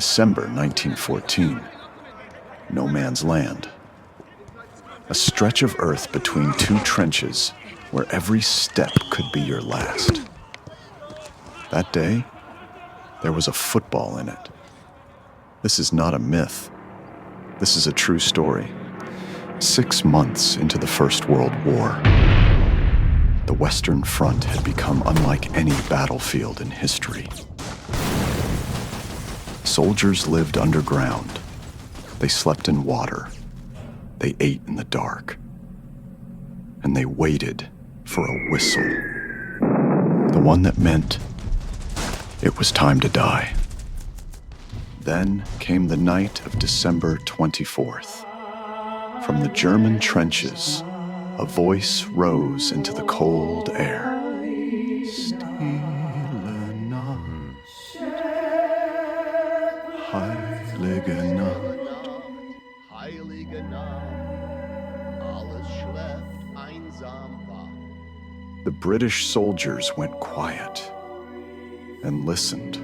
December 1914. No man's land. A stretch of earth between two trenches where every step could be your last. That day, there was a football in it. This is not a myth. This is a true story. 6 months into the First World War, the Western Front had become unlike any battlefield in history. Soldiers lived underground. They slept in water. They ate in the dark. And they waited for a whistle. The one that meant it was time to die. Then came the night of December 24th. From the German trenches, a voice rose into the cold air. Stille Nacht, heilige Nacht. Heilige Nacht, alles schläft einsam wach. The British soldiers went quiet and listened.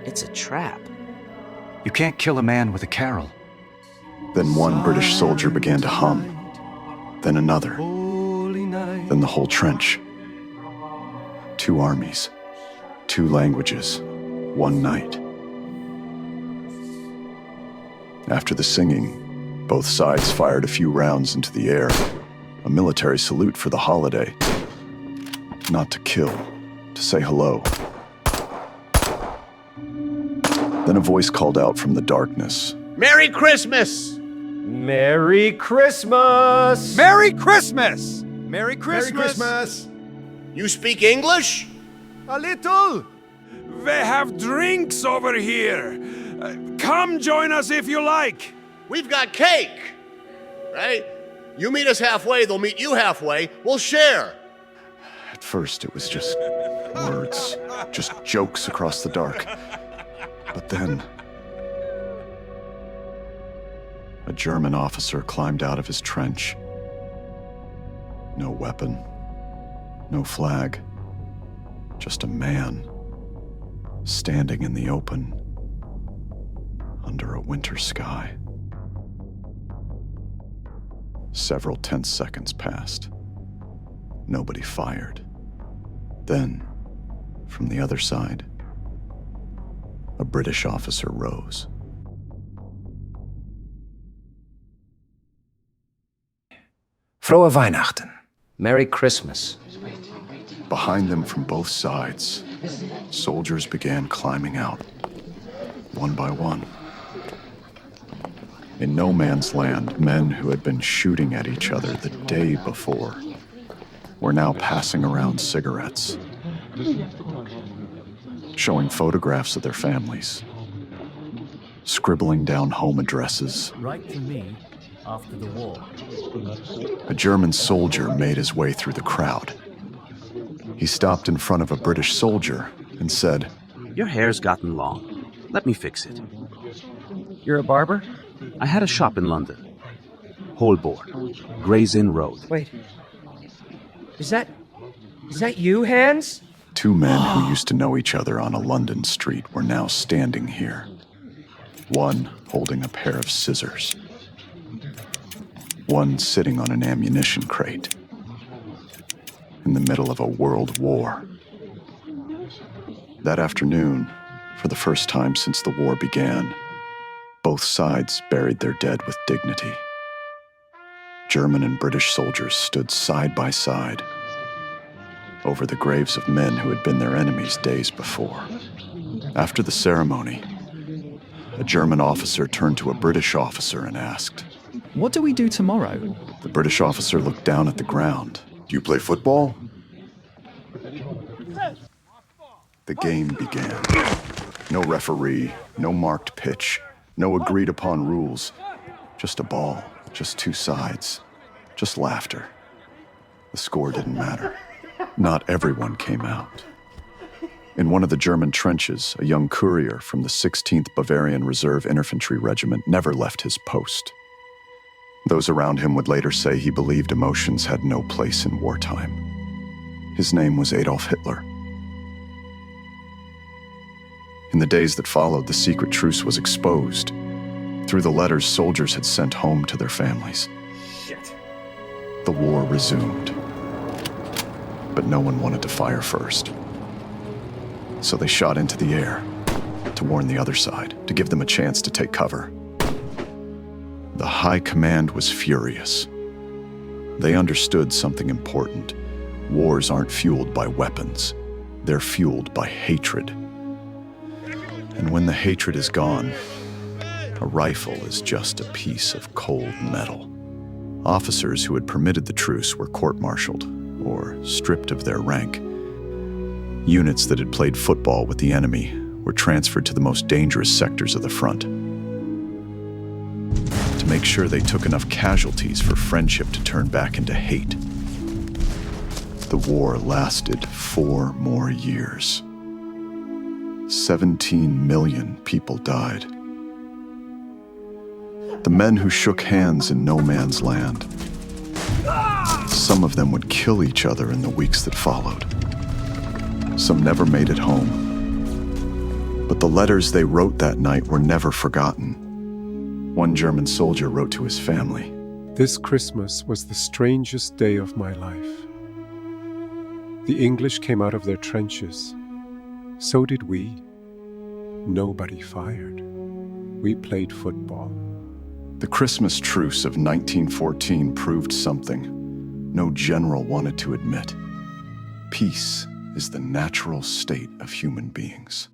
It's a trap. You can't kill a man with a carol. Then one British soldier began to hum, then another, then the whole trench. 2 armies, 2 languages, 1 night. After the singing, both sides fired a few rounds into the air, a military salute for the holiday. Not to kill, to say hello. Then a voice called out from the darkness. Merry Christmas! Merry Christmas! Merry Christmas! Merry Merry Christmas! You speak English? A little! They have drinks over here. Come join us if you like. We've got cake, right? You meet us halfway, they'll meet you halfway. We'll share. At first, it was just words, just jokes across the dark. But then, a German officer climbed out of his trench. No weapon, no flag, just a man standing in the open under a winter sky. Several tense seconds passed. Nobody fired. Then, from the other side, a British officer rose. Frohe Weihnachten. Merry Christmas. Behind them from both sides, soldiers began climbing out, one by one. In no man's land, men who had been shooting at each other the day before were now passing around cigarettes, showing photographs of their families, scribbling down home addresses. Write to me after the war. A German soldier made his way through the crowd. He stopped in front of a British soldier and said, "Your hair's gotten long. Let me fix it." You're a barber? I had a shop in London. Holborn, Gray's Inn Road. Wait. Is that you, Hans? 2 men who used to know each other on a London street were now standing here. One holding a pair of scissors. One sitting on an ammunition crate. In the middle of a world war. That afternoon, for the first time since the war began, both sides buried their dead with dignity. German and British soldiers stood side by side over the graves of men who had been their enemies days before. After the ceremony, a German officer turned to a British officer and asked, "What do we do tomorrow?" The British officer looked down at the ground. "Do you play football?" The game began. No referee, no marked pitch, no agreed upon rules. Just a ball, just 2 sides, just laughter. The score didn't matter. Not everyone came out. In one of the German trenches, a young courier from the 16th Bavarian Reserve Infantry Regiment never left his post. Those around him would later say he believed emotions had no place in wartime. His name was Adolf Hitler. In the days that followed, the secret truce was exposed through the letters soldiers had sent home to their families. Shit. The war resumed, but no one wanted to fire first. So they shot into the air to warn the other side, to give them a chance to take cover. The High Command was furious. They understood something important. Wars aren't fueled by weapons. They're fueled by hatred. And when the hatred is gone, a rifle is just a piece of cold metal. Officers who had permitted the truce were court-martialed or stripped of their rank. Units that had played football with the enemy were transferred to the most dangerous sectors of the front. To make sure they took enough casualties for friendship to turn back into hate. The war lasted 4 more years. 17 million people died. The men who shook hands in no man's land. Some of them would kill each other in the weeks that followed. Some never made it home. But the letters they wrote that night were never forgotten. One German soldier wrote to his family, "This Christmas was the strangest day of my life. The English came out of their trenches. So did we. Nobody fired. We played football." The Christmas truce of 1914 proved something no general wanted to admit. Peace is the natural state of human beings.